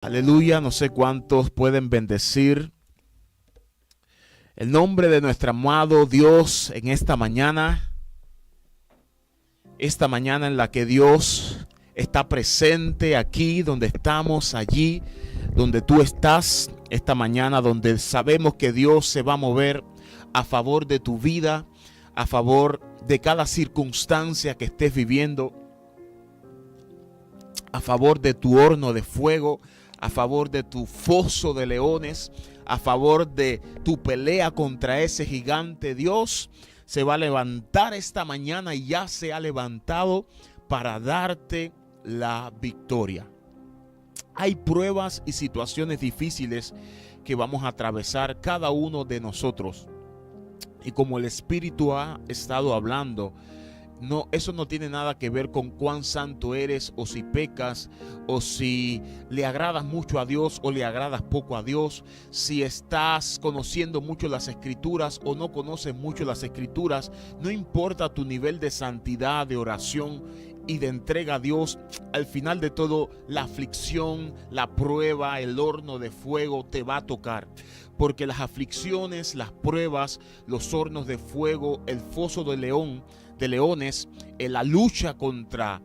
Aleluya, no sé cuántos pueden bendecir el nombre de nuestro amado Dios en esta mañana en la que Dios está presente aquí donde estamos, allí donde tú estás, esta mañana donde sabemos que Dios se va a mover a favor de tu vida, a favor de cada circunstancia que estés viviendo, a favor de tu horno de fuego, a favor de tu foso de leones, a favor de tu pelea contra ese gigante. Dios se va a levantar esta mañana y ya se ha levantado para darte la victoria. Hay pruebas y situaciones difíciles que vamos a atravesar cada uno de nosotros. Y como el Espíritu ha estado hablando, no, eso no tiene nada que ver con cuán santo eres o si pecas o si le agradas mucho a Dios o le agradas poco a Dios, si estás conociendo mucho las Escrituras o no conoces mucho las Escrituras. No importa tu nivel de santidad, de oración y de entrega a Dios. Al final de todo, la aflicción, la prueba, el horno de fuego te va a tocar. Porque las aflicciones, las pruebas, los hornos de fuego, el foso de leones, la lucha contra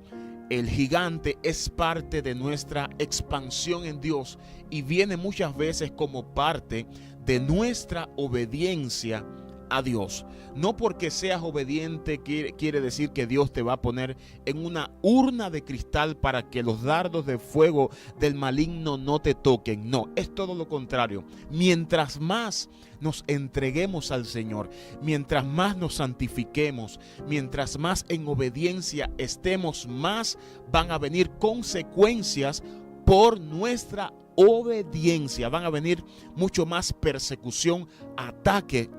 el gigante es parte de nuestra expansión en Dios y viene muchas veces como parte de nuestra obediencia a Dios. No porque seas obediente quiere decir que Dios te va a poner en una urna de cristal para que los dardos de fuego del maligno no te toquen. No, es todo lo contrario. Mientras más nos entreguemos al Señor, mientras más nos santifiquemos, mientras más en obediencia estemos, más van a venir consecuencias por nuestra obediencia. Van a venir mucho más persecución, ataque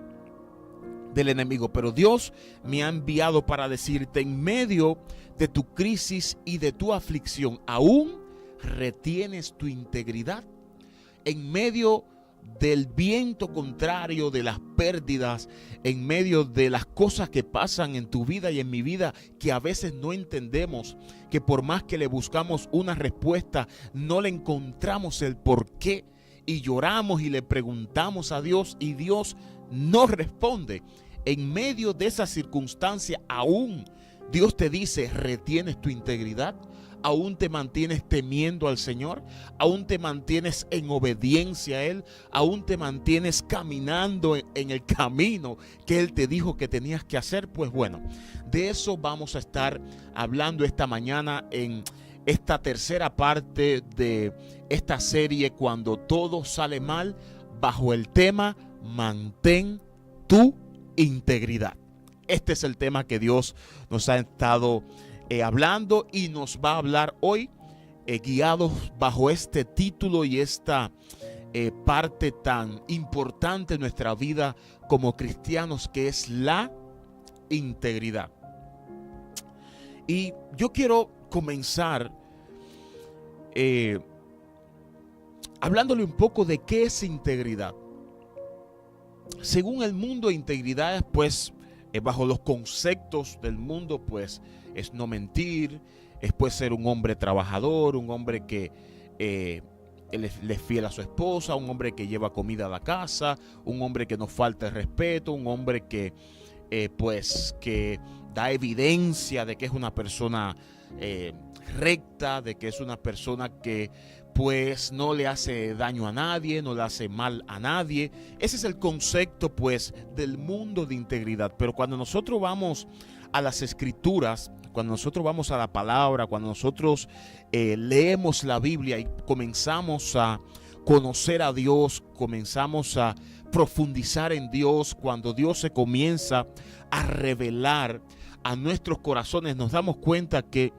del enemigo. Pero Dios me ha enviado para decirte: en medio de tu crisis y de tu aflicción, aún retienes tu integridad. En medio del viento contrario, de las pérdidas, en medio de las cosas que pasan en tu vida y en mi vida, que a veces no entendemos, que por más que le buscamos una respuesta, no le encontramos el por qué, y lloramos y le preguntamos a Dios y Dios no responde. En medio de esa circunstancia, aún Dios te dice: retienes tu integridad, aún te mantienes temiendo al Señor, aún te mantienes en obediencia a Él, aún te mantienes caminando en el camino que Él te dijo que tenías que hacer. Pues bueno, de eso vamos a estar hablando esta mañana en esta tercera parte de esta serie, Cuando todo sale mal, bajo el tema Mantén tu integridad. Este es el tema que Dios nos ha estado hablando y nos va a hablar hoy, guiados bajo este título y esta parte tan importante en nuestra vida como cristianos, que es la integridad. Y yo quiero comenzar hablándole un poco de qué es integridad. Según el mundo, integridad, pues, bajo los conceptos del mundo, pues, es no mentir, es pues ser un hombre trabajador, un hombre que le es fiel a su esposa, un hombre que lleva comida a la casa, un hombre que no falta el respeto, un hombre que pues que da evidencia de que es una persona recta, de que es una persona que pues no le hace daño a nadie, no le hace mal a nadie. Ese es el concepto pues del mundo de integridad. Pero cuando nosotros vamos a las Escrituras, cuando nosotros vamos a la palabra, cuando nosotros leemos la Biblia y comenzamos a conocer a Dios, comenzamos a profundizar en Dios, cuando Dios se comienza a revelar a nuestros corazones, nos damos cuenta que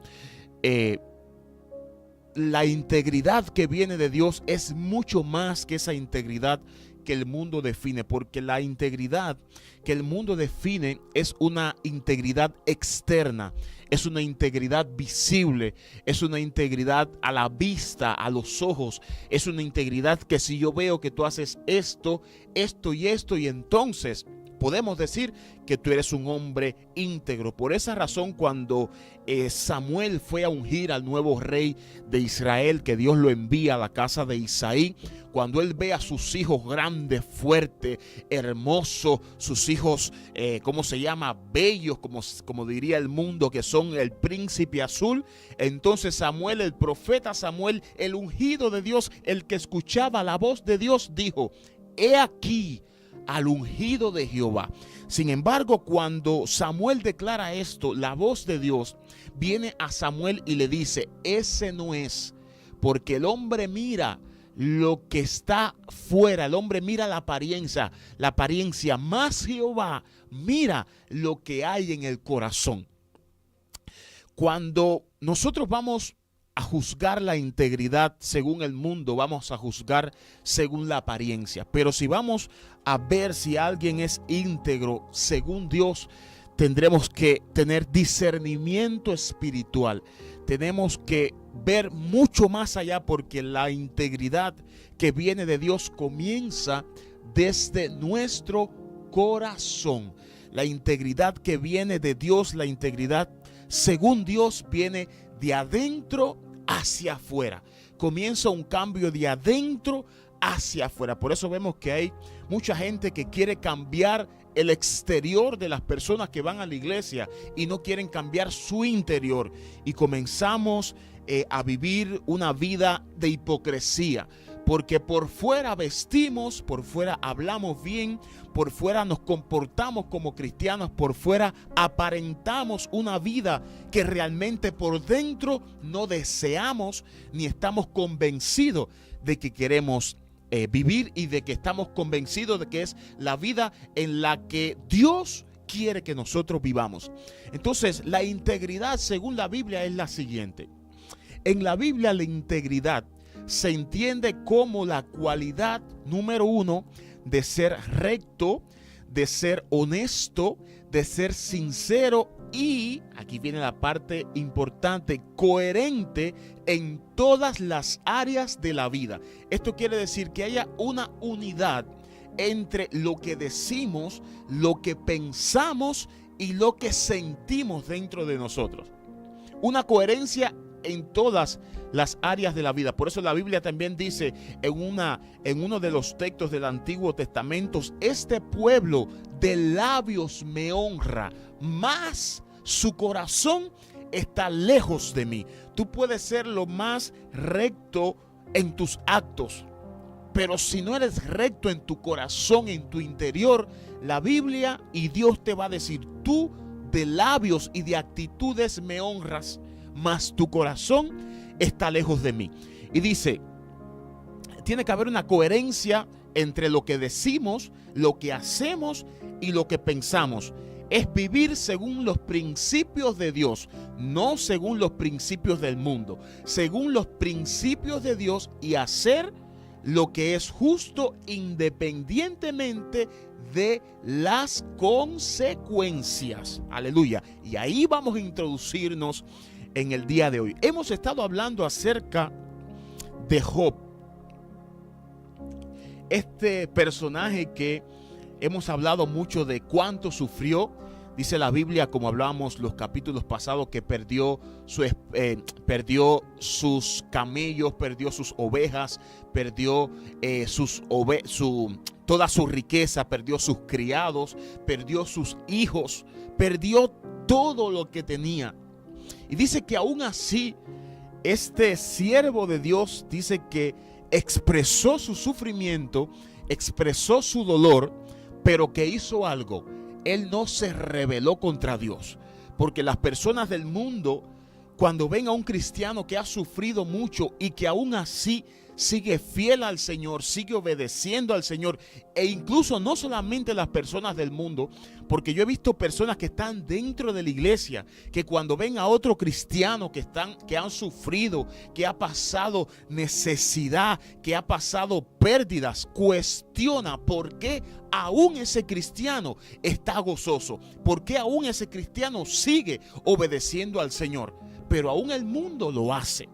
la integridad que viene de Dios es mucho más que esa integridad que el mundo define, porque la integridad que el mundo define es una integridad externa, es una integridad visible, es una integridad a la vista, a los ojos, es una integridad que si yo veo que tú haces esto, esto y esto, y entonces podemos decir que tú eres un hombre íntegro. Por esa razón, cuando Samuel fue a ungir al nuevo rey de Israel, que Dios lo envía a la casa de Isaí, cuando él ve a sus hijos grandes, fuertes, hermosos, sus hijos, ¿cómo se llama? Bellos, como diría el mundo, que son el príncipe azul. Entonces Samuel, el profeta Samuel, el ungido de Dios, el que escuchaba la voz de Dios, dijo: he aquí al ungido de Jehová. Sin embargo, cuando Samuel declara esto, la voz de Dios viene a Samuel y le dice: ese no es, porque el hombre mira lo que está fuera, el hombre mira la apariencia, más Jehová mira lo que hay en el corazón. Cuando nosotros vamos a juzgar la integridad según el mundo, vamos a juzgar según la apariencia. Pero si vamos a ver si alguien es íntegro según Dios, tendremos que tener discernimiento espiritual. Tenemos que ver mucho más allá, porque la integridad que viene de Dios comienza desde nuestro corazón. La integridad que viene de Dios, la integridad según Dios, viene de adentro hacia afuera. Comienza un cambio de adentro hacia afuera. Por eso vemos que hay mucha gente que quiere cambiar el exterior de las personas que van a la iglesia y no quieren cambiar su interior. Y comenzamos a vivir una vida de hipocresía. Porque por fuera vestimos, por fuera hablamos bien, por fuera nos comportamos como cristianos, por fuera aparentamos una vida que realmente por dentro no deseamos ni estamos convencidos de que queremos vivir, y de que estamos convencidos de que es la vida en la que Dios quiere que nosotros vivamos. Entonces, la integridad según la Biblia es la siguiente. En la Biblia, la integridad se entiende como la cualidad número uno de ser recto, de ser honesto, de ser sincero y, aquí viene la parte importante, coherente en todas las áreas de la vida. Esto quiere decir que haya una unidad entre lo que decimos, lo que pensamos y lo que sentimos dentro de nosotros. Una coherencia en todas las áreas de la vida. Por eso la Biblia también dice en uno de los textos del Antiguo Testamento: este pueblo de labios me honra, mas su corazón está lejos de mí. Tú puedes ser lo más recto en tus actos, pero si no eres recto en tu corazón, en tu interior, la Biblia y Dios te va a decir: tú de labios y de actitudes me honras, mas tu corazón está lejos de mí. Y dice, tiene que haber una coherencia entre lo que decimos, lo que hacemos y lo que pensamos. Es vivir según los principios de Dios, no según los principios del mundo, según los principios de Dios, y hacer lo que es justo independientemente de las consecuencias. Aleluya. Y ahí vamos a introducirnos en el día de hoy. Hemos estado hablando acerca de Job, este personaje que hemos hablado mucho de cuánto sufrió. Dice la Biblia, como hablábamos los capítulos pasados, que perdió sus camellos, perdió sus ovejas, perdió toda su riqueza, perdió sus criados, perdió sus hijos, perdió todo lo que tenía. Y dice que aún así, este siervo de Dios dice que expresó su sufrimiento, expresó su dolor, pero que hizo algo. Él no se rebeló contra Dios, porque las personas del mundo, cuando ven a un cristiano que ha sufrido mucho y que aún así sigue fiel al Señor, sigue obedeciendo al Señor, e incluso no solamente las personas del mundo, porque yo he visto personas que están dentro de la iglesia, que cuando ven a otro cristiano que han sufrido, que ha pasado necesidad, que ha pasado pérdidas, cuestiona por qué aún ese cristiano está gozoso, por qué aún ese cristiano sigue obedeciendo al Señor. Pero aún el mundo lo hace.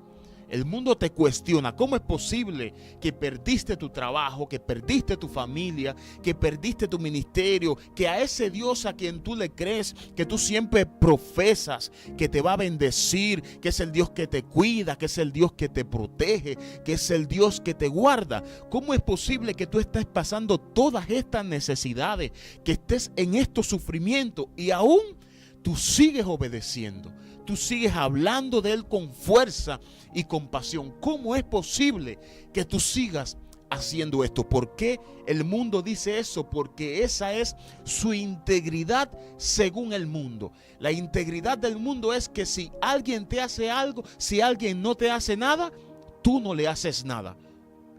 El mundo te cuestiona. ¿Cómo es posible que perdiste tu trabajo, que perdiste tu familia, que perdiste tu ministerio, que a ese Dios a quien tú le crees, que tú siempre profesas, que te va a bendecir, que es el Dios que te cuida, que es el Dios que te protege, que es el Dios que te guarda? ¿Cómo es posible que tú estés pasando todas estas necesidades, que estés en estos sufrimientos y aún tú sigues obedeciendo? Tú sigues hablando de Él con fuerza y con pasión. ¿Cómo es posible que tú sigas haciendo esto? ¿Por qué el mundo dice eso? Porque esa es su integridad según el mundo. La integridad del mundo es que si alguien te hace algo, si alguien no te hace nada, tú no le haces nada.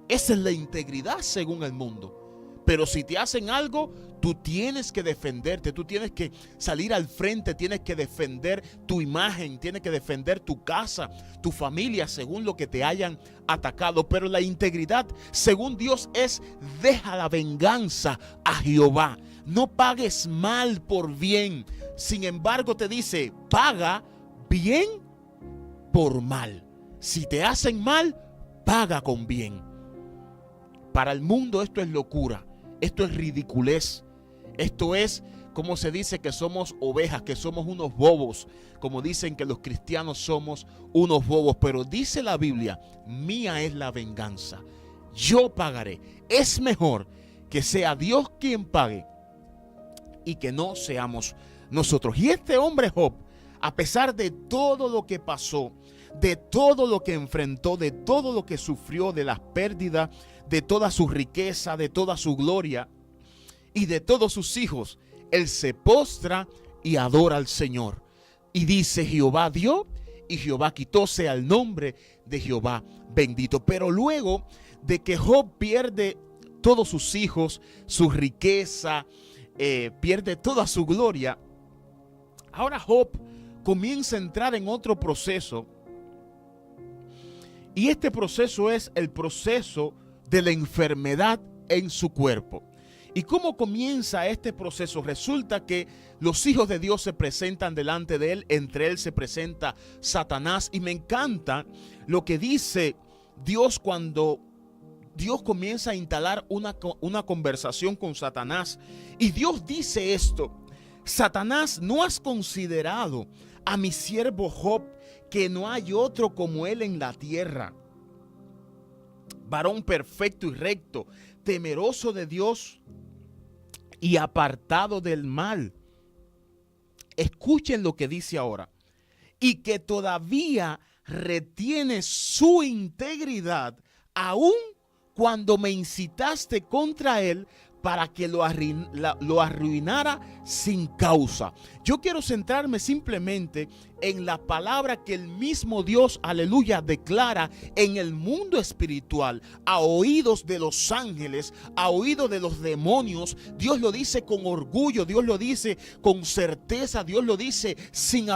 Esa es la integridad según el mundo. Pero si te hacen algo, tú tienes que defenderte, tú tienes que salir al frente, tienes que defender tu imagen, tienes que defender tu casa, tu familia, según lo que te hayan atacado. Pero la integridad, según Dios, es: deja la venganza a Jehová. No pagues mal por bien. Sin embargo, te dice: paga bien por mal. Si te hacen mal, paga con bien. Para el mundo esto es locura. Esto es ridiculez. Esto es, como se dice, que somos ovejas, que somos unos bobos. Como dicen que los cristianos somos unos bobos. Pero dice la Biblia: mía es la venganza, yo pagaré. Es mejor que sea Dios quien pague y que no seamos nosotros. Y este hombre Job, a pesar de todo lo que pasó, de todo lo que enfrentó, de todo lo que sufrió, de las pérdidas, de toda su riqueza, de toda su gloria y de todos sus hijos, él se postra y adora al Señor. Y dice: Jehová dio y Jehová quitó, sea el nombre de Jehová bendito. Pero luego de que Job pierde todos sus hijos, su riqueza, pierde toda su gloria, ahora Job comienza a entrar en otro proceso. Y este proceso es el proceso de la enfermedad en su cuerpo. ¿Y cómo comienza este proceso? Resulta que los hijos de Dios se presentan delante de él. Entre él se presenta Satanás. Y me encanta lo que dice Dios cuando Dios comienza a instalar una conversación con Satanás. Y Dios dice esto: Satanás, ¿no has considerado a mi siervo Job, que no hay otro como él en la tierra? Varón perfecto y recto, temeroso de Dios y apartado del mal. Escuchen lo que dice ahora: y que todavía retiene su integridad, aun cuando me incitaste contra él para que lo arruinara sin causa. Yo quiero centrarme simplemente en la palabra que el mismo Dios, aleluya, declara en el mundo espiritual, a oídos de los ángeles, a oídos de los demonios. Dios lo dice con orgullo, Dios lo dice con certeza, Dios lo dice sin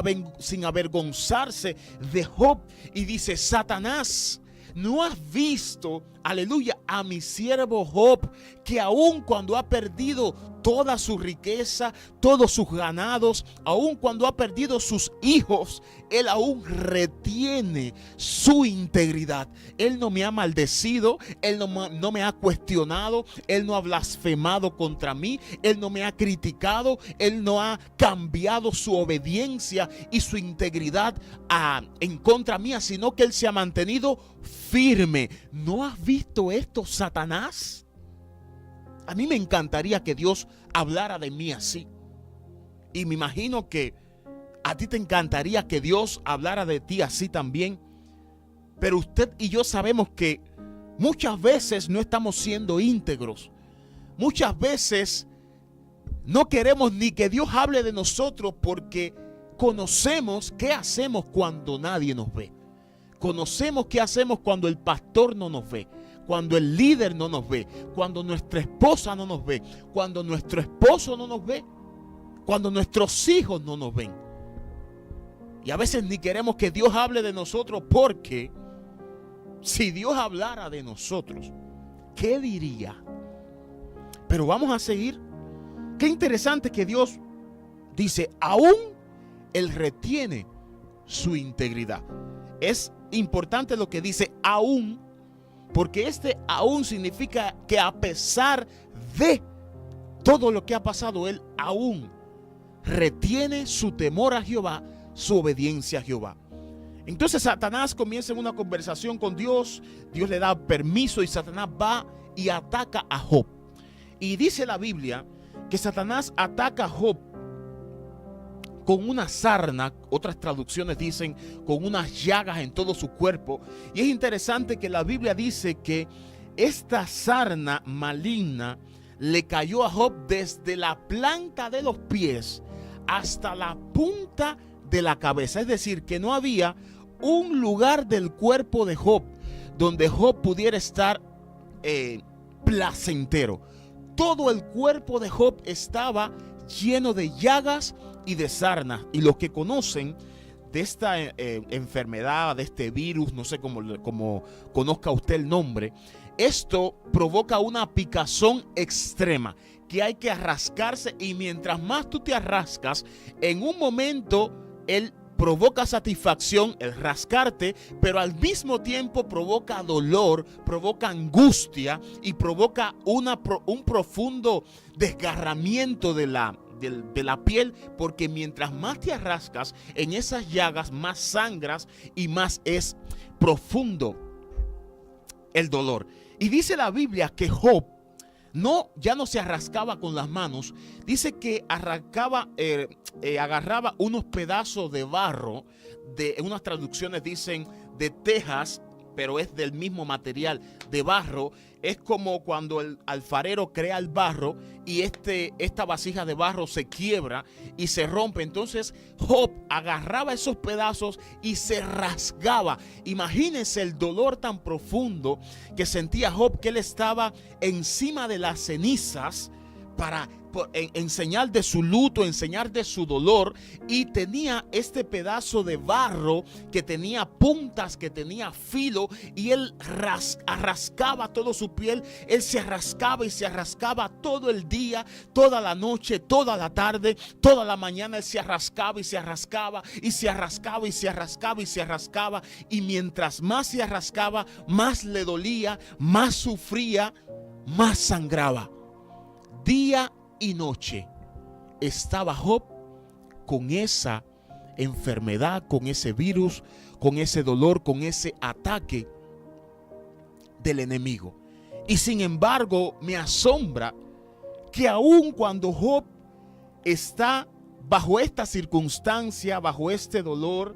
avergonzarse de Job. Y dice: Satanás, ¿no has visto, aleluya, a mi siervo Job, que aun cuando ha perdido toda su riqueza, todos sus ganados, aun cuando ha perdido sus hijos, él aún retiene su integridad? Él no me ha maldecido, él no me ha cuestionado, él no ha blasfemado contra mí, él no me ha criticado, él no ha cambiado su obediencia y su integridad en contra mía, sino que él se ha mantenido firme. ¿No has visto esto, Satanás? A mí me encantaría que Dios hablara de mí así. Y me imagino que a ti te encantaría que Dios hablara de ti así también. Pero usted y yo sabemos que muchas veces no estamos siendo íntegros. Muchas veces no queremos ni que Dios hable de nosotros porque conocemos qué hacemos cuando nadie nos ve. Conocemos qué hacemos cuando el pastor no nos ve, cuando el líder no nos ve, cuando nuestra esposa no nos ve, cuando nuestro esposo no nos ve, cuando nuestros hijos no nos ven. Y a veces ni queremos que Dios hable de nosotros, porque si Dios hablara de nosotros, ¿qué diría? Pero vamos a seguir. Qué interesante que Dios dice: aún Él retiene su integridad. Es importante lo que dice aún, porque este aún significa que a pesar de todo lo que ha pasado, él aún retiene su temor a Jehová, su obediencia a Jehová. Entonces Satanás comienza en una conversación con Dios. Dios le da permiso y Satanás va y ataca a Job. Y dice la Biblia que Satanás ataca a Job con una sarna, otras traducciones dicen con unas llagas en todo su cuerpo. Y es interesante que la Biblia dice que esta sarna maligna le cayó a Job desde la planta de los pies hasta la punta de la cabeza. Es decir, que no había un lugar del cuerpo de Job donde Job pudiera estar placentero. Todo el cuerpo de Job estaba lleno de llagas y de sarnas. Y los que conocen de esta enfermedad, de este virus, no sé cómo conozca usted el nombre, esto provoca una picazón extrema que hay que arrascarse, y mientras más tú te arrascas, en un momento él provoca satisfacción, el rascarte, pero al mismo tiempo provoca dolor, provoca angustia y provoca un profundo desgarramiento de la piel, porque mientras más te arrascas en esas llagas, más sangras y más es profundo el dolor. Y dice la Biblia que Job ya no se arrascaba con las manos. Dice que agarraba unos pedazos de barro, en unas traducciones dicen de tejas, pero es del mismo material, de barro. Es como cuando el alfarero crea el barro y esta vasija de barro se quiebra y se rompe. Entonces Job agarraba esos pedazos y se rasgaba. Imagínense el dolor tan profundo que sentía Job, que él estaba encima de las cenizas en señal de su luto, en señal de su dolor, y tenía este pedazo de barro que tenía puntas, que tenía filo, y él rascaba toda su piel. Él se rascaba y se rascaba todo el día, toda la noche, toda la tarde, toda la mañana. Él se rascaba y se rascaba y se rascaba y se rascaba y se rascaba, y mientras más se rascaba, más le dolía, más sufría, más sangraba. Día y noche estaba Job con esa enfermedad, con ese virus, con ese dolor, con ese ataque del enemigo. Y sin embargo, me asombra que aun cuando Job está bajo esta circunstancia, bajo este dolor,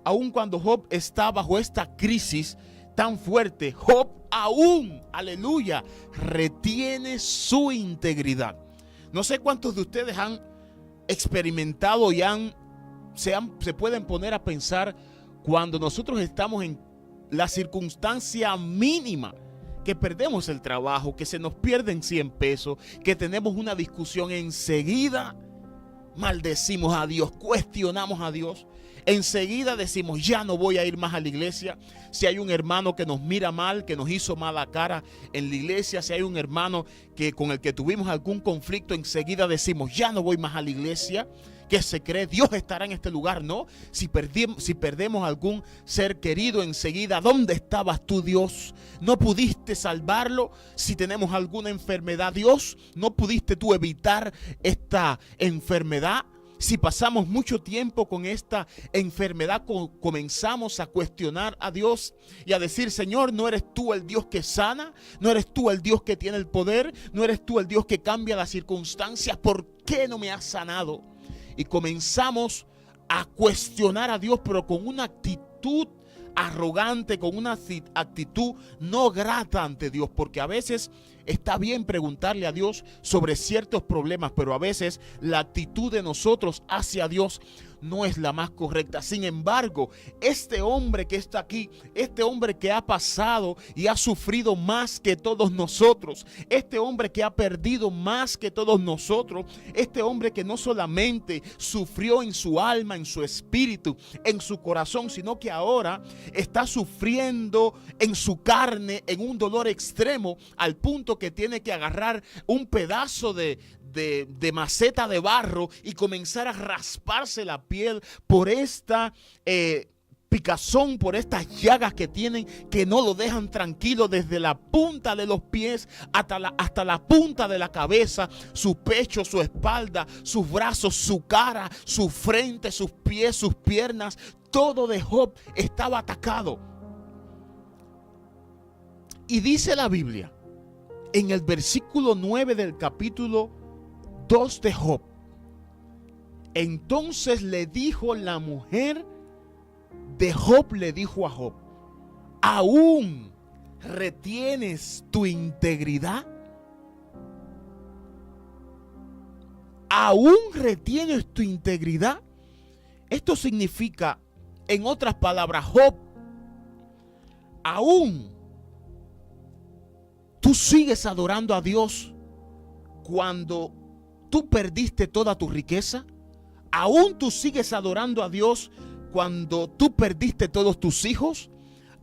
aun cuando Job está bajo esta crisis tan fuerte, Job aún, aleluya, retiene su integridad. No sé cuántos de ustedes han experimentado y se pueden poner a pensar cuando nosotros estamos en la circunstancia mínima, que perdemos el trabajo, que se nos pierden 100 pesos, que tenemos una discusión, enseguida maldecimos a Dios, cuestionamos a Dios. Enseguida decimos, ya no voy a ir más a la iglesia. Si hay un hermano que nos mira mal, que nos hizo mala cara en la iglesia, si hay un hermano con el que tuvimos algún conflicto, enseguida decimos, ya no voy más a la iglesia. ¿Qué se cree? Dios estará en este lugar, ¿no? Si perdemos algún ser querido, enseguida, ¿dónde estabas tú, Dios? ¿No pudiste salvarlo? Si tenemos alguna enfermedad, Dios, ¿no pudiste tú evitar esta enfermedad? Si pasamos mucho tiempo con esta enfermedad, comenzamos a cuestionar a Dios y a decir, Señor, ¿no eres tú el Dios que sana? ¿No eres tú el Dios que tiene el poder? ¿No eres tú el Dios que cambia las circunstancias? ¿Por qué no me has sanado? Y comenzamos a cuestionar a Dios, pero con una actitud arrogante, con una actitud no grata ante Dios, porque a veces está bien preguntarle a Dios sobre ciertos problemas, pero a veces la actitud de nosotros hacia Dios no es la más correcta. Sin embargo, este hombre que está aquí, este hombre que ha pasado y ha sufrido más que todos nosotros, este hombre que ha perdido más que todos nosotros, este hombre que no solamente sufrió en su alma, en su espíritu, en su corazón, sino que ahora está sufriendo en su carne, en un dolor extremo, al punto que tiene que agarrar un pedazo de maceta de barro y comenzar a rasparse la piel por esta picazón, por estas llagas que tienen, que no lo dejan tranquilo desde la punta de los pies hasta la punta de la cabeza, su pecho, su espalda, sus brazos, su cara, su frente, sus pies, sus piernas. Todo de Job estaba atacado. Y dice la Biblia en el versículo 9 del capítulo 2 de Job: entonces le dijo la mujer de Job, le dijo a Job: ¿aún retienes tu integridad? ¿Aún retienes tu integridad? Esto significa, en otras palabras, Job, aún tú sigues adorando a Dios cuando tú perdiste toda tu riqueza. Aún tú sigues adorando a Dios cuando tú perdiste todos tus hijos.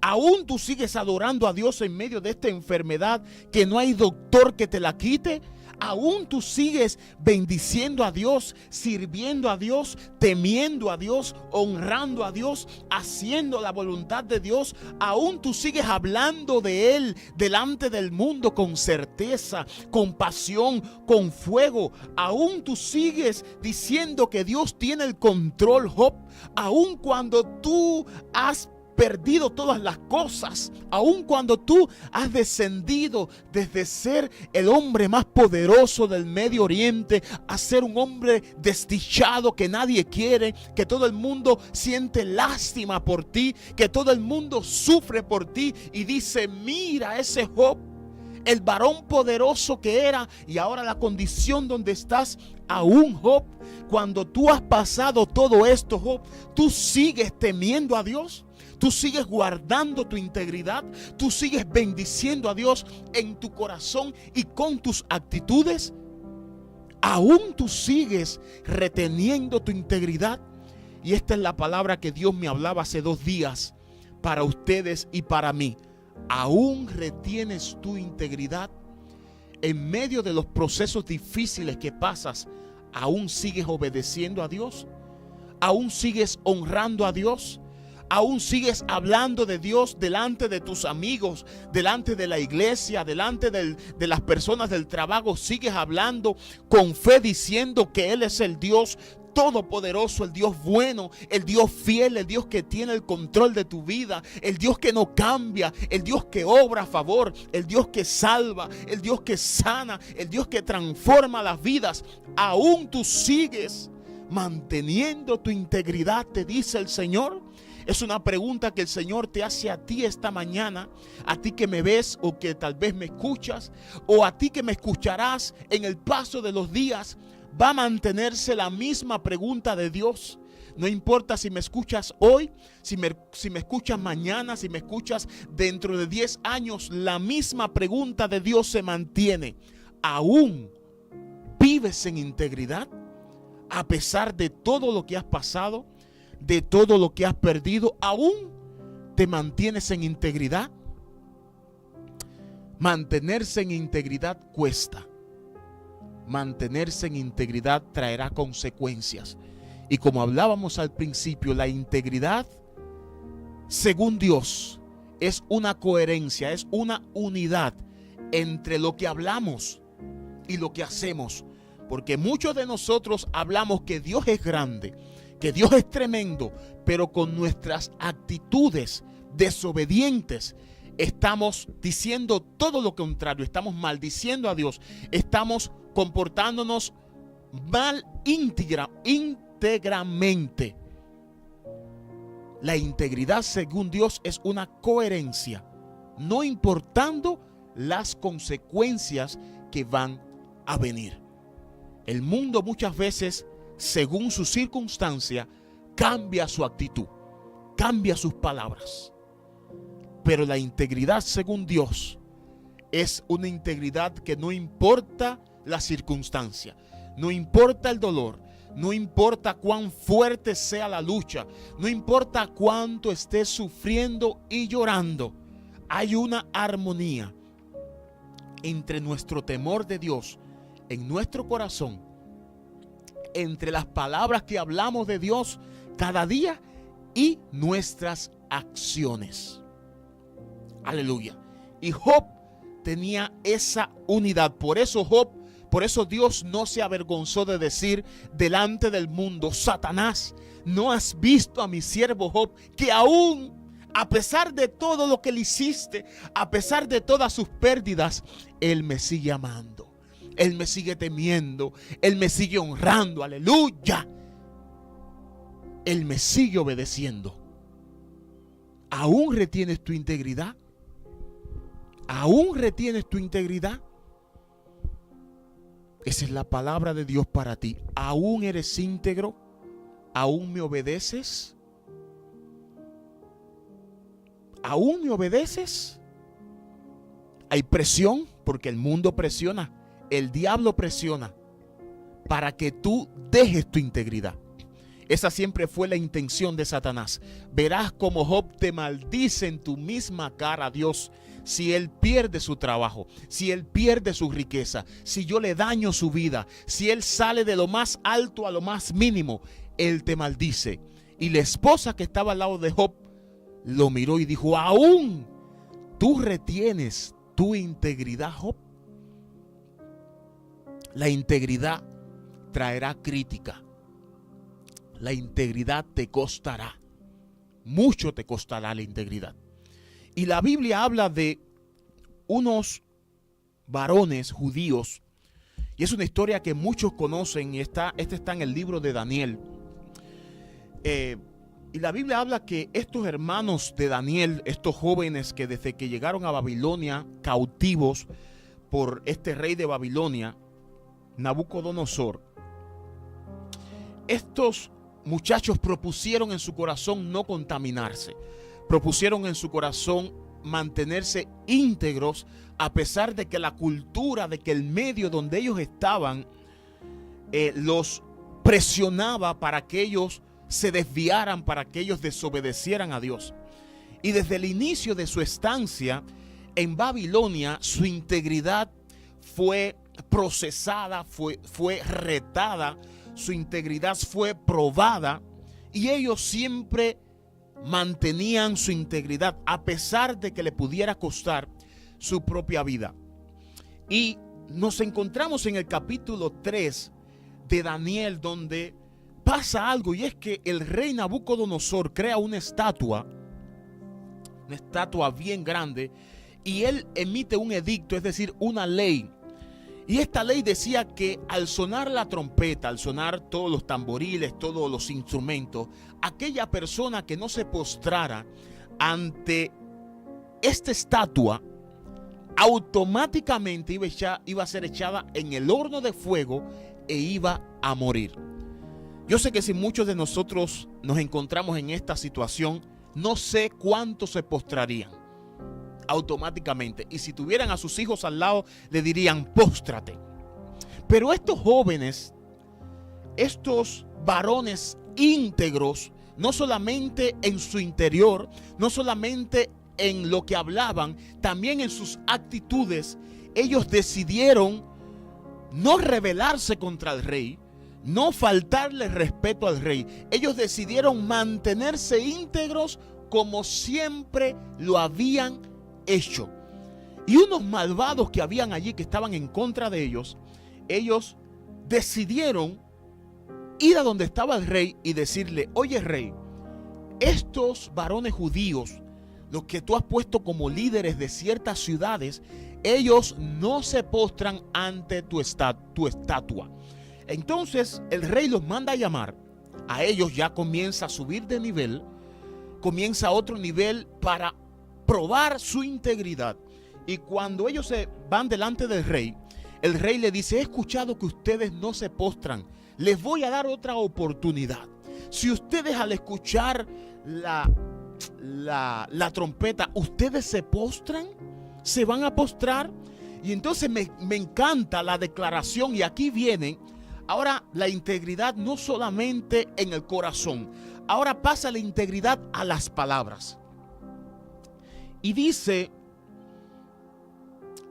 Aún tú sigues adorando a Dios en medio de esta enfermedad que no hay doctor que te la quite. Aún tú sigues bendiciendo a Dios, sirviendo a Dios, temiendo a Dios, honrando a Dios, haciendo la voluntad de Dios. Aún tú sigues hablando de Él delante del mundo con certeza, con pasión, con fuego. Aún tú sigues diciendo que Dios tiene el control, Job. Aún cuando tú has perdido todas las cosas, aun cuando tú has descendido desde ser el hombre más poderoso del Medio Oriente a ser un hombre desdichado que nadie quiere, que todo el mundo siente lástima por ti, que todo el mundo sufre por ti y dice: mira ese Job, el varón poderoso que era, y ahora la condición donde estás. Aún, Job, cuando tú has pasado todo esto, Job, tú sigues temiendo a Dios. Tú sigues guardando tu integridad. Tú sigues bendiciendo a Dios en tu corazón y con tus actitudes. Aún tú sigues reteniendo tu integridad. Y esta es la palabra que Dios me hablaba hace 2 días para ustedes y para mí. Aún retienes tu integridad. En medio de los procesos difíciles que pasas, aún sigues obedeciendo a Dios. Aún sigues honrando a Dios. Aún sigues hablando de Dios delante de tus amigos, delante de la iglesia, delante de las personas del trabajo. Sigues hablando con fe, diciendo que Él es el Dios todopoderoso, el Dios bueno, el Dios fiel, el Dios que tiene el control de tu vida, el Dios que no cambia, el Dios que obra a favor, el Dios que salva, el Dios que sana, el Dios que transforma las vidas. Aún tú sigues manteniendo tu integridad, te dice el Señor. Es una pregunta que el Señor te hace a ti esta mañana, a ti que me ves o que tal vez me escuchas, o a ti que me escucharás en el paso de los días. Va a mantenerse la misma pregunta de Dios. No importa si me escuchas hoy, si me escuchas mañana, si me escuchas dentro de 10 años, la misma pregunta de Dios se mantiene. ¿Aún vives en integridad? A pesar de todo lo que has pasado, de todo lo que has perdido, ¿aún te mantienes en integridad? Mantenerse en integridad cuesta. Mantenerse en integridad traerá consecuencias. Y como hablábamos al principio, la integridad, según Dios, es una coherencia, es una unidad entre lo que hablamos y lo que hacemos. Porque muchos de nosotros hablamos que Dios es grande, que Dios es tremendo, pero con nuestras actitudes desobedientes estamos diciendo todo lo contrario. Estamos maldiciendo a Dios, estamos comportándonos mal íntegramente. La integridad, según Dios, es una coherencia, no importando las consecuencias que van a venir. El mundo muchas veces, según su circunstancia, cambia su actitud, cambia sus palabras. Pero la integridad, según Dios, es una integridad que no importa la circunstancia, no importa el dolor, no importa cuán fuerte sea la lucha, no importa cuánto estés sufriendo y llorando. Hay una armonía entre nuestro temor de Dios en nuestro corazón, entre las palabras que hablamos de Dios cada día y nuestras acciones. Aleluya. Y Job tenía esa unidad. Por eso Dios no se avergonzó de decir delante del mundo: Satanás, ¿no has visto a mi siervo Job, que aún a pesar de todo lo que le hiciste, a pesar de todas sus pérdidas, él me sigue amando, él me sigue temiendo, él me sigue honrando? Aleluya. Él me sigue obedeciendo. ¿Aún retienes tu integridad? ¿Aún retienes tu integridad? Esa es la palabra de Dios para ti. ¿Aún eres íntegro? ¿Aún me obedeces? ¿Aún me obedeces? Hay presión, porque el mundo presiona, el diablo presiona para que tú dejes tu integridad. Esa siempre fue la intención de Satanás. Verás como Job te maldice en tu misma cara, Dios, si él pierde su trabajo, si él pierde su riqueza, si yo le daño su vida, si él sale de lo más alto a lo más mínimo, él te maldice. Y la esposa que estaba al lado de Job lo miró y dijo: ¿aún tú retienes tu integridad, Job? La integridad traerá crítica. La integridad te costará. Mucho te costará la integridad. Y la Biblia habla de unos varones judíos. Y es una historia que muchos conocen. Y este está en el libro de Daniel. Y la Biblia habla que estos hermanos de Daniel, estos jóvenes que desde que llegaron a Babilonia, cautivos por este rey de Babilonia, Nabucodonosor, estos muchachos propusieron en su corazón no contaminarse, propusieron en su corazón mantenerse íntegros, a pesar de que la cultura, de que el medio donde ellos estaban los presionaba para que ellos se desviaran, para que ellos desobedecieran a Dios. Y desde el inicio de su estancia en Babilonia, su integridad fue procesada, fue retada, su integridad fue probada, y ellos siempre mantenían su integridad a pesar de que le pudiera costar su propia vida. Y nos encontramos en el capítulo 3 de Daniel, donde pasa algo, y es que el rey Nabucodonosor crea una estatua bien grande, y él emite un edicto, es decir, una ley. Y esta ley decía que al sonar la trompeta, al sonar todos los tamboriles, todos los instrumentos, aquella persona que no se postrara ante esta estatua, automáticamente iba a ser echada en el horno de fuego e iba a morir. Yo sé que si muchos de nosotros nos encontramos en esta situación, no sé cuántos se postrarían automáticamente. Y si tuvieran a sus hijos al lado, le dirían: póstrate. Pero estos jóvenes, estos varones íntegros, no solamente en su interior, no solamente en lo que hablaban, también en sus actitudes, ellos decidieron no rebelarse contra el rey, no faltarle respeto al rey. Ellos decidieron mantenerse íntegros como siempre lo habían hecho. Y unos malvados que habían allí, que estaban en contra de ellos, ellos decidieron ir a donde estaba el rey y decirle: oye, rey, estos varones judíos, los que tú has puesto como líderes de ciertas ciudades, ellos no se postran ante tu estatua. Entonces el rey los manda a llamar. A ellos ya comienza a subir de nivel, comienza a otro nivel para probar su integridad. Y cuando ellos se van delante del rey, el rey le dice: he escuchado que ustedes no se postran, les voy a dar otra oportunidad. Si ustedes al escuchar la trompeta, ustedes se postran, se van a postrar. Y entonces me encanta la declaración, y aquí viene ahora la integridad no solamente en el corazón, ahora pasa la integridad a las palabras. Y dice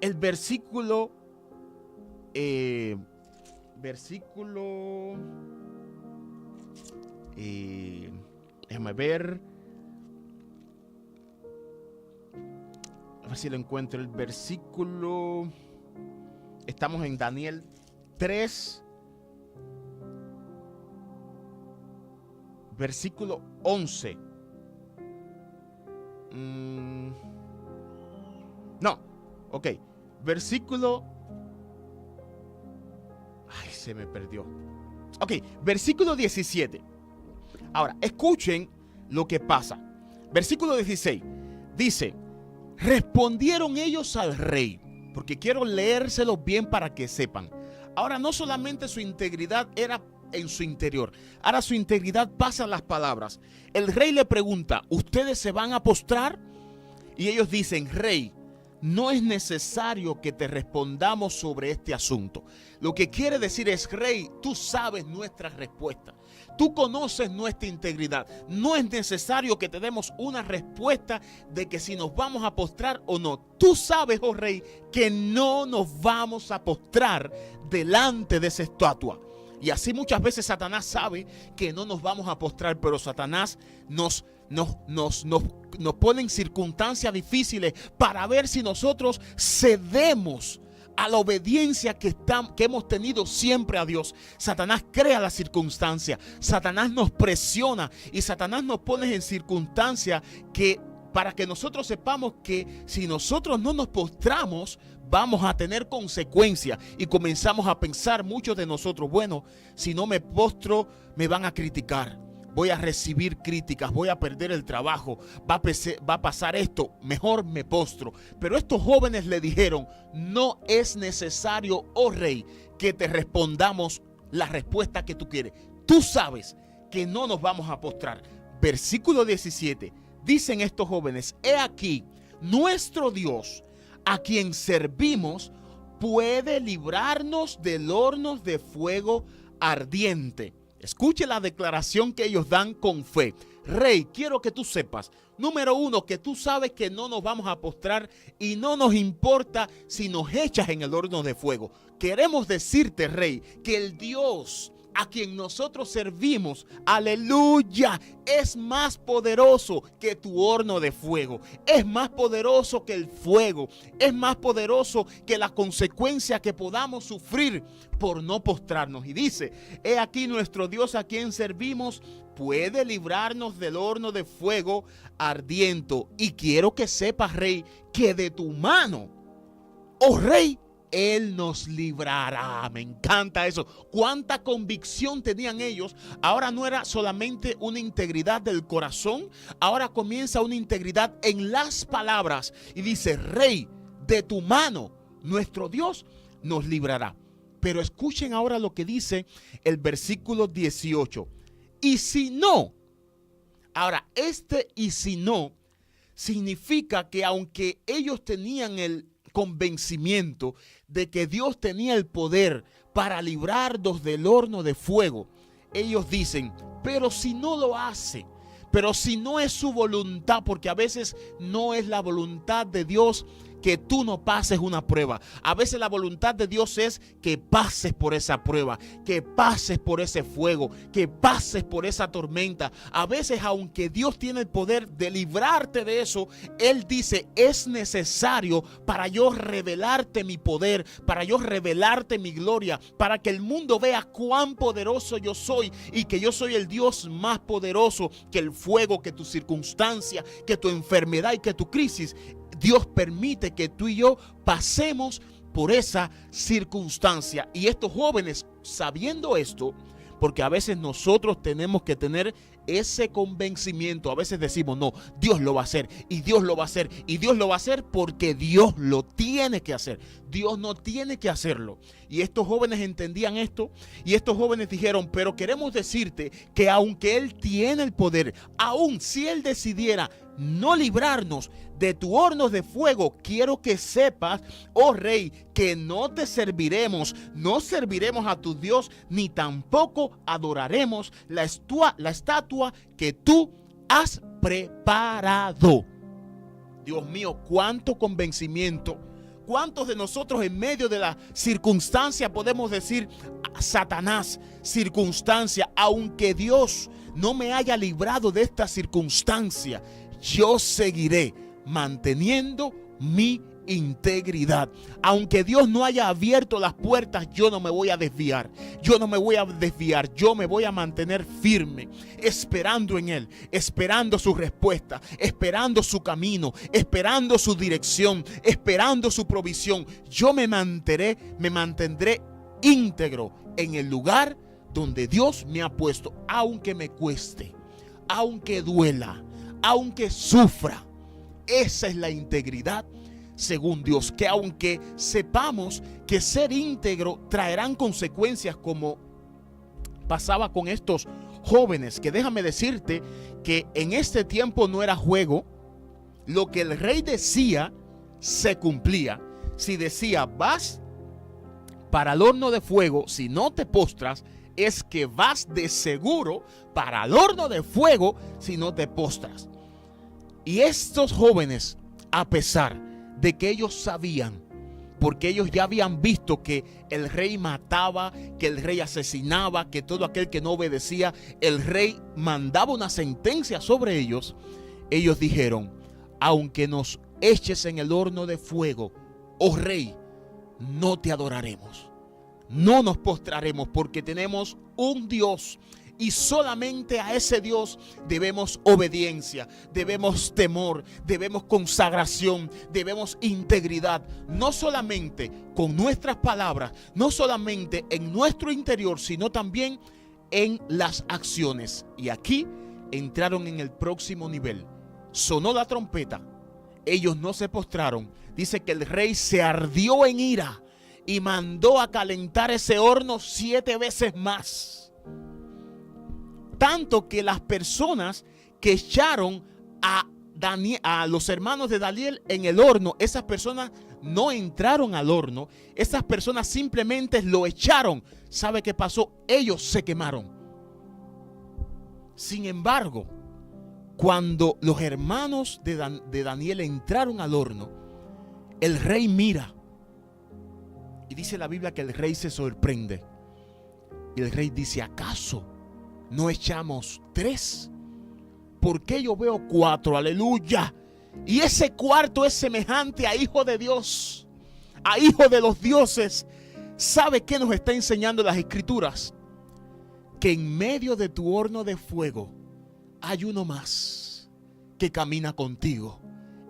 el versículo 9, Déjame ver. A ver si lo encuentro el versículo. Estamos en Daniel 3, versículo 11. No, ok. Versículo. Ay, se me perdió. Ok, versículo 17. Ahora, escuchen lo que pasa. Versículo 16. Dice: respondieron ellos al rey, porque quiero leérselo bien para que sepan. Ahora, no solamente su integridad era en su interior, ahora su integridad pasa a las palabras. El rey le pregunta: ¿ustedes se van a postrar? Y ellos dicen: rey, no es necesario que te respondamos sobre este asunto. Lo que quiere decir es: rey, tú sabes nuestra respuesta. Tú conoces nuestra integridad. No es necesario que te demos una respuesta de que si nos vamos a postrar o no. Tú sabes, oh rey, que no nos vamos a postrar delante de esa estatua. Y así muchas veces Satanás sabe que no nos vamos a postrar, pero Satanás nos pone en circunstancias difíciles para ver si nosotros cedemos a la obediencia que hemos tenido siempre a Dios. Satanás crea la circunstancia, Satanás nos presiona y Satanás nos pone en circunstancias que para que nosotros sepamos que si nosotros no nos postramos vamos a tener consecuencias, y comenzamos a pensar muchos de nosotros: bueno, si no me postro me van a criticar, voy a recibir críticas, voy a perder el trabajo, va a pasar esto, mejor me postro. Pero estos jóvenes le dijeron: no es necesario, oh rey, que te respondamos la respuesta que tú quieres. Tú sabes que no nos vamos a postrar. Versículo 17, dicen estos jóvenes: he aquí, nuestro Dios, a quien servimos, puede librarnos del horno de fuego ardiente. Escuche la declaración que ellos dan con fe. Rey, quiero que tú sepas, número uno, que tú sabes que no nos vamos a postrar y no nos importa si nos echas en el horno de fuego. Queremos decirte, rey, que el Dios a quien nosotros servimos, aleluya, es más poderoso que tu horno de fuego, es más poderoso que el fuego, es más poderoso que la consecuencia que podamos sufrir por no postrarnos. Y dice: he aquí, nuestro Dios a quien servimos puede librarnos del horno de fuego ardiente. Y quiero que sepas, rey, que de tu mano, oh rey, Él nos librará. Me encanta eso. Cuánta convicción tenían ellos. Ahora no era solamente una integridad del corazón, ahora comienza una integridad en las palabras. Y dice: rey, de tu mano nuestro Dios nos librará. Pero escuchen ahora lo que dice el versículo 18. Y si no. Ahora, y si no significa que aunque ellos tenían el convencimiento de que Dios tenía el poder para librarnos del horno de fuego, ellos dicen: pero si no lo hace, pero si no es su voluntad, porque a veces no es la voluntad de Dios que tú no pases una prueba. A veces la voluntad de Dios es que pases por esa prueba, que pases por ese fuego, que pases por esa tormenta. A veces, aunque Dios tiene el poder de librarte de eso, Él dice: es necesario para yo revelarte mi poder, para yo revelarte mi gloria, para que el mundo vea cuán poderoso yo soy y que yo soy el Dios más poderoso que el fuego, que tu circunstancia, que tu enfermedad y que tu crisis. Dios permite que tú y yo pasemos por esa circunstancia. Y estos jóvenes, sabiendo esto, porque a veces nosotros tenemos que tener ese convencimiento. A veces decimos: no, Dios lo va a hacer, y Dios lo va a hacer, y Dios lo va a hacer porque Dios lo tiene que hacer. Dios no tiene que hacerlo. Y estos jóvenes entendían esto, y estos jóvenes dijeron: pero queremos decirte que aunque Él tiene el poder, aun si Él decidiera no librarnos de tu horno de fuego, quiero que sepas, oh rey, que no te serviremos, no serviremos a tu Dios, ni tampoco adoraremos la estatua que tú has preparado. Dios mío, cuánto convencimiento. ¿Cuántos de nosotros en medio de la circunstancia podemos decir: Satanás, circunstancia, aunque Dios no me haya librado de esta circunstancia, yo seguiré manteniendo mi integridad. Aunque Dios no haya abierto las puertas, yo no me voy a desviar. Yo me voy a mantener firme, esperando en Él, esperando su respuesta, esperando su camino, esperando su dirección, esperando su provisión. Yo me mantendré íntegro en el lugar donde Dios me ha puesto, aunque me cueste, aunque duela, aunque sufra. Esa es la integridad según Dios, que aunque sepamos que ser íntegro traerán consecuencias, como pasaba con estos jóvenes, que déjame decirte que en este tiempo no era juego. Lo que el rey decía se cumplía. Si decía, vas para el horno de fuego, si no te postras, es que vas de seguro para el horno de fuego si no te postras. Y estos jóvenes, a pesar de que ellos sabían, porque ellos ya habían visto que el rey mataba, que el rey asesinaba, que todo aquel que no obedecía, el rey mandaba una sentencia sobre ellos, ellos dijeron, aunque nos eches en el horno de fuego, oh rey, no te adoraremos, no nos postraremos, porque tenemos un Dios, y solamente a ese Dios debemos obediencia, debemos temor, debemos consagración, debemos integridad, no solamente con nuestras palabras, no solamente en nuestro interior, sino también en las acciones. Y aquí entraron en el próximo nivel. Sonó la trompeta, ellos no se postraron. Dice que el rey se ardió en ira y mandó a calentar ese horno 7 veces más. Tanto que las personas que echaron a los hermanos de Daniel en el horno, esas personas no entraron al horno, esas personas simplemente lo echaron. ¿Sabe qué pasó? Ellos se quemaron. Sin embargo, cuando los hermanos de Daniel entraron al horno, el rey mira. Y dice la Biblia que el rey se sorprende. Y el rey dice, ¿acaso no echamos 3? ¿Por qué yo veo 4? Aleluya. Y ese cuarto es semejante a hijo de Dios, a hijo de los dioses. ¿Sabe qué nos está enseñando las escrituras? Que en medio de tu horno de fuego hay uno más que camina contigo.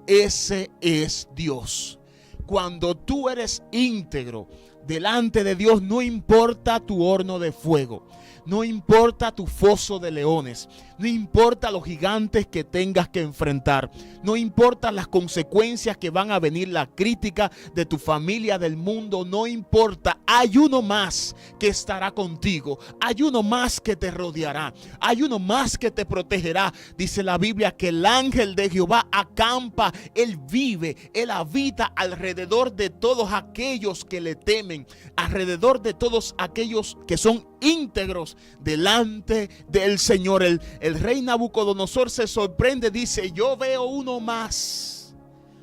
Ese es Dios. Cuando tú eres íntegro delante de Dios, no importa tu horno de fuego, no importa tu foso de leones, no importa los gigantes que tengas que enfrentar, no importa las consecuencias que van a venir, la crítica de tu familia, del mundo, no importa. Hay uno más que estará contigo, hay uno más que te rodeará, hay uno más que te protegerá. Dice la Biblia que el ángel de Jehová acampa, él vive, él habita alrededor de todos aquellos que le temen, alrededor de todos aquellos que son íntegros delante del Señor. El rey Nabucodonosor se sorprende, dice, yo veo uno más.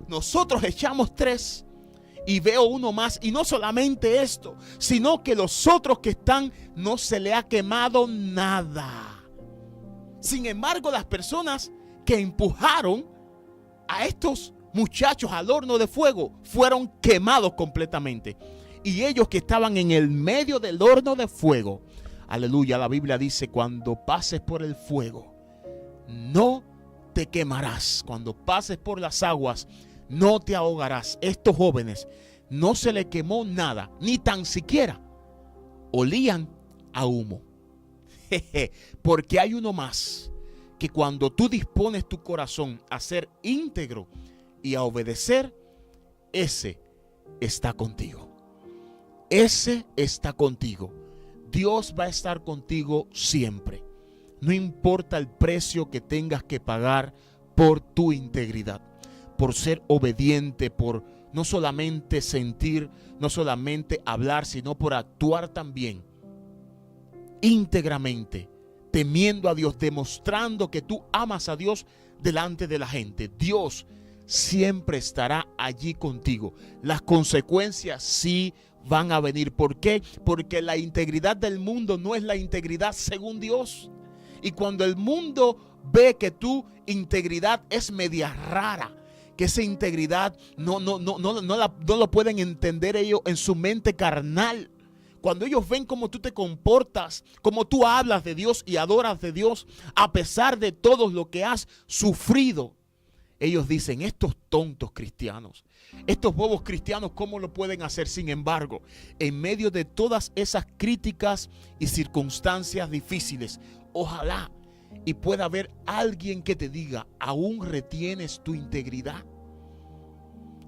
Nosotros echamos 3 y veo uno más. Y no solamente esto, sino que los otros que están no se le ha quemado nada. Sin embargo, las personas que empujaron a estos muchachos al horno de fuego fueron quemados completamente. Y ellos que estaban en el medio del horno de fuego, aleluya, la Biblia dice, cuando pases por el fuego, no te quemarás. Cuando pases por las aguas, no te ahogarás. Estos jóvenes no se les quemó nada, ni tan siquiera olían a humo. Porque hay uno más que cuando tú dispones tu corazón a ser íntegro y a obedecer, ese está contigo. Ese está contigo. Dios va a estar contigo siempre. No importa el precio que tengas que pagar por tu integridad, por ser obediente, por no solamente sentir, no solamente hablar, sino por actuar también íntegramente, temiendo a Dios, demostrando que tú amas a Dios delante de la gente. Dios siempre estará allí contigo. Las consecuencias sí van a venir. ¿Por qué? Porque la integridad del mundo no es la integridad según Dios. Y cuando el mundo ve que tu integridad es media rara, que esa integridad no lo pueden entender ellos en su mente carnal. Cuando ellos ven cómo tú te comportas, cómo tú hablas de Dios y adoras de Dios, a pesar de todo lo que has sufrido, ellos dicen, estos tontos cristianos, estos bobos cristianos, ¿cómo lo pueden hacer? Sin embargo, en medio de todas esas críticas y circunstancias difíciles, ojalá y pueda haber alguien que te diga, ¿aún retienes tu integridad?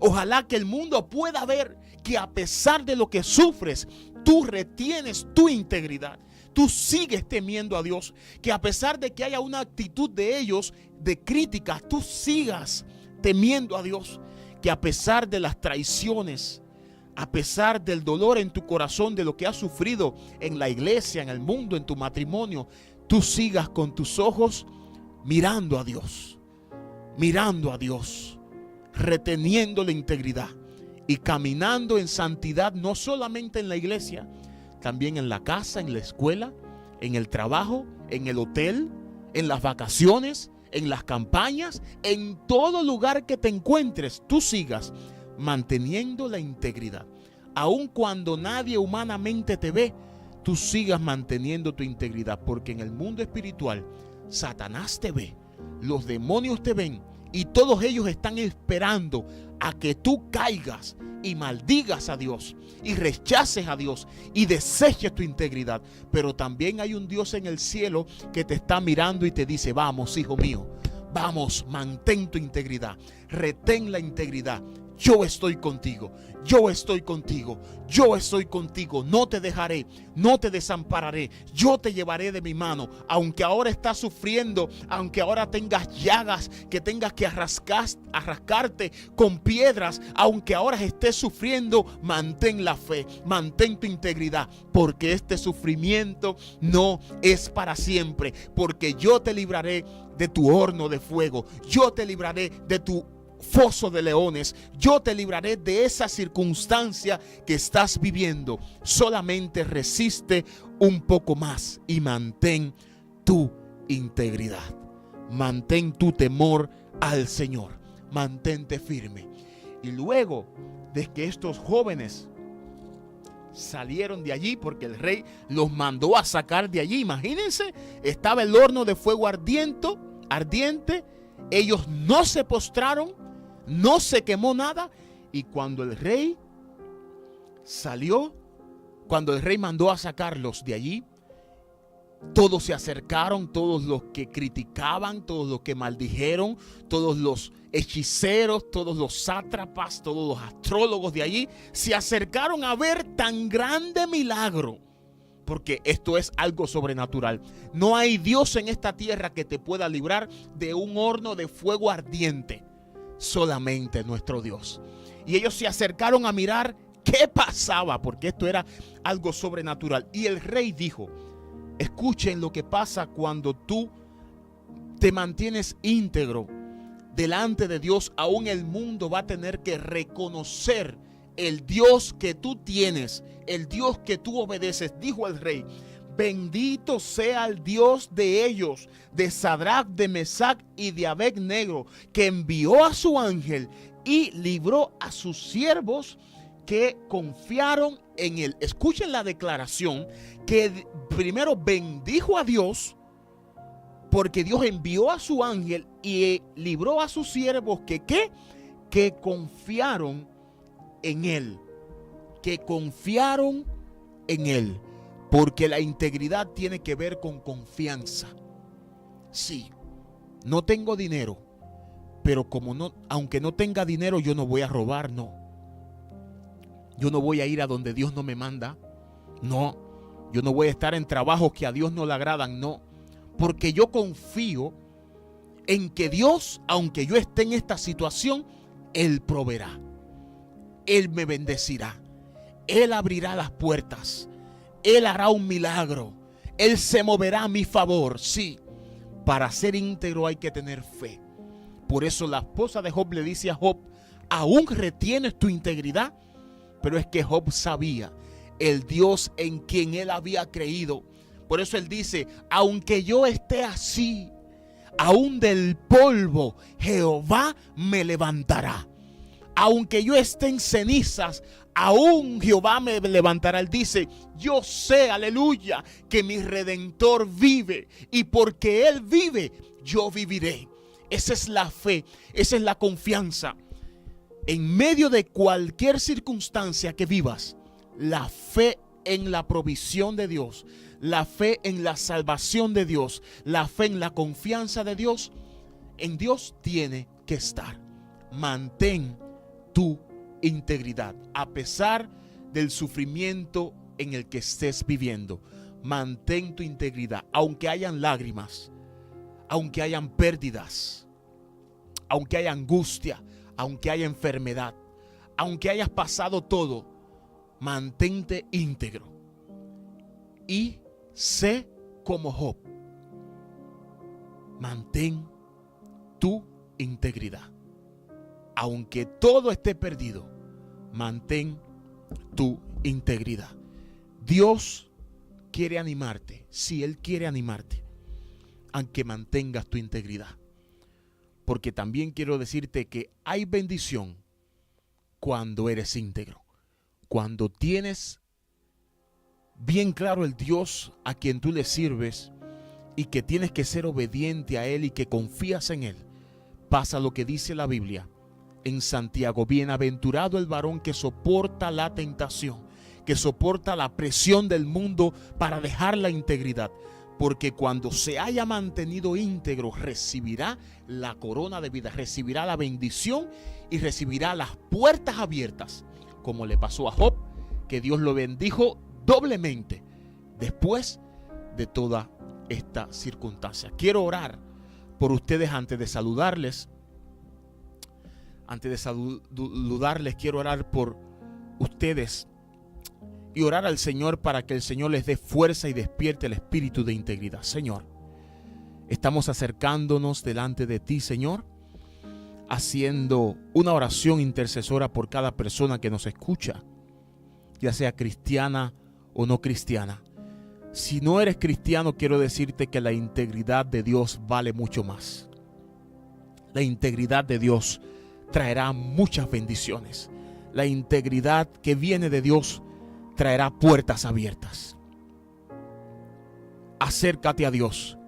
Ojalá que el mundo pueda ver que a pesar de lo que sufres, tú retienes tu integridad. Tú sigues temiendo a Dios. Que a pesar de que haya una actitud de ellos de crítica, tú sigas temiendo a Dios. Que a pesar de las traiciones, a pesar del dolor en tu corazón, de lo que has sufrido en la iglesia, en el mundo, en tu matrimonio, tú sigas con tus ojos mirando a Dios. Mirando a Dios. Reteniendo la integridad y caminando en santidad, no solamente en la iglesia, también en la casa, en la escuela, en el trabajo, en el hotel, en las vacaciones, en las campañas, en todo lugar que te encuentres, tú sigas manteniendo la integridad. Aun cuando nadie humanamente te ve, tú sigas manteniendo tu integridad, porque en el mundo espiritual, Satanás te ve, los demonios te ven, y todos ellos están esperando a que tú caigas y maldigas a Dios y rechaces a Dios y deseches tu integridad. Pero también hay un Dios en el cielo que te está mirando y te dice, vamos, hijo mío, vamos, mantén tu integridad, retén la integridad. Yo estoy contigo, yo estoy contigo, yo estoy contigo, no te dejaré, no te desampararé, yo te llevaré de mi mano. Aunque ahora estás sufriendo, aunque ahora tengas llagas, que tengas que arrascarte con piedras, aunque ahora estés sufriendo, mantén la fe, mantén tu integridad, porque este sufrimiento no es para siempre, porque yo te libraré de tu horno de fuego, yo te libraré de tu foso de leones, yo te libraré de esa circunstancia que estás viviendo. Solamente resiste un poco más y mantén tu integridad, mantén tu temor al Señor, mantente firme. Y luego de que estos jóvenes salieron de allí, porque el rey los mandó a sacar de allí, imagínense, estaba el horno de fuego ardiente, ellos no se postraron, no se quemó nada. Y cuando el rey salió, cuando el rey mandó a sacarlos de allí, todos se acercaron, todos los que criticaban, todos los que maldijeron, todos los hechiceros, todos los sátrapas, todos los astrólogos de allí, se acercaron a ver tan grande milagro. Porque esto es algo sobrenatural. No hay Dios en esta tierra que te pueda librar de un horno de fuego ardiente. Solamente nuestro Dios. Y ellos se acercaron a mirar qué pasaba, porque esto era algo sobrenatural. Y el rey dijo, escuchen lo que pasa cuando tú te mantienes íntegro delante de Dios. Aún el mundo va a tener que reconocer el Dios que tú tienes, el Dios que tú obedeces. Dijo el rey, bendito sea el Dios de ellos, de Sadrach, de Mesach y de Abed-Nego, que envió a su ángel y libró a sus siervos que confiaron en él. Escuchen la declaración, que primero bendijo a Dios, porque Dios envió a su ángel y libró a sus siervos que confiaron en él, que confiaron en él. Porque la integridad tiene que ver con confianza. Sí, no tengo dinero, pero aunque no tenga dinero, yo no voy a robar, no. Yo no voy a ir a donde Dios no me manda, no. Yo no voy a estar en trabajos que a Dios no le agradan, no. Porque yo confío en que Dios, aunque yo esté en esta situación, Él proveerá. Él me bendecirá. Él abrirá las puertas. Él hará un milagro. Él se moverá a mi favor. Sí, para ser íntegro hay que tener fe. Por eso la esposa de Job le dice a Job, ¿aún retienes tu integridad? Pero es que Job sabía el Dios en quien él había creído. Por eso él dice, aunque yo esté así, aún del polvo Jehová me levantará. Aunque yo esté en cenizas, aún Jehová me levantará. Él dice, yo sé, aleluya, que mi Redentor vive. Y porque Él vive, yo viviré. Esa es la fe, esa es la confianza. En medio de cualquier circunstancia que vivas, la fe en la provisión de Dios, la fe en la salvación de Dios, la fe en la confianza de Dios, en Dios tiene que estar. Mantén tu integridad a pesar del sufrimiento en el que estés viviendo. Mantén tu integridad, aunque hayan lágrimas, aunque hayan pérdidas, aunque haya angustia, aunque haya enfermedad, aunque hayas pasado todo, mantente íntegro y sé como Job. Mantén tu integridad. Aunque todo esté perdido, mantén tu integridad. Dios quiere animarte, si Él quiere animarte, aunque mantengas tu integridad. Porque también quiero decirte que hay bendición cuando eres íntegro. Cuando tienes bien claro el Dios a quien tú le sirves y que tienes que ser obediente a Él y que confías en Él, pasa lo que dice la Biblia en Santiago: bienaventurado el varón que soporta la tentación, que soporta la presión del mundo para dejar la integridad, porque cuando se haya mantenido íntegro recibirá la corona de vida, recibirá la bendición y recibirá las puertas abiertas, como le pasó a Job, que Dios lo bendijo doblemente después de toda esta circunstancia. Quiero orar por ustedes antes de saludarles. Antes de saludarles, quiero orar por ustedes y orar al Señor para que el Señor les dé fuerza y despierte el espíritu de integridad. Señor, estamos acercándonos delante de ti, Señor, haciendo una oración intercesora por cada persona que nos escucha, ya sea cristiana o no cristiana. Si no eres cristiano, quiero decirte que la integridad de Dios vale mucho más. La integridad de Dios traerá muchas bendiciones. La integridad que viene de Dios traerá puertas abiertas. Acércate a Dios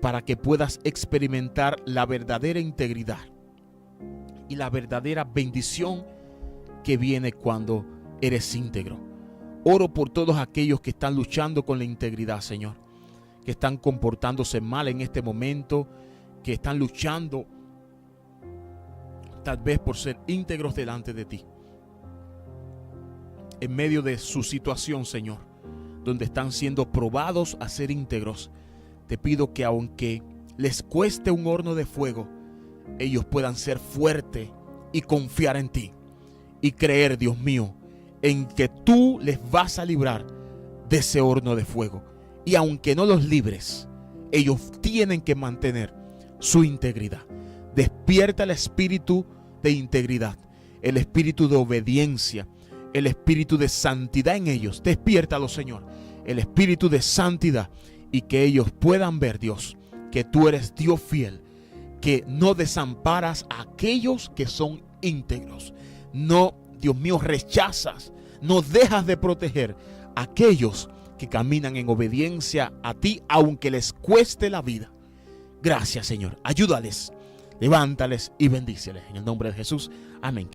para que puedas experimentar la verdadera integridad y la verdadera bendición que viene cuando eres íntegro. Oro por todos aquellos que están luchando con la integridad, Señor, que están comportándose mal en este momento, que están luchando tal vez por ser íntegros delante de ti. En medio de su situación, Señor, donde están siendo probados a ser íntegros, te pido que aunque les cueste un horno de fuego, ellos puedan ser fuertes y confiar en ti y creer, Dios mío, en que tú les vas a librar de ese horno de fuego. Y aunque no los libres, ellos tienen que mantener su integridad. Despierta el espíritu de integridad, el espíritu de obediencia, el espíritu de santidad en ellos. Despiértalo, Señor, el espíritu de santidad, y que ellos puedan ver, Dios, que tú eres Dios fiel, que no desamparas a aquellos que son íntegros. No, Dios mío, rechazas, no dejas de proteger a aquellos que caminan en obediencia a ti, aunque les cueste la vida. Gracias, Señor. Ayúdales, levántales y bendíceles. En el nombre de Jesús. Amén.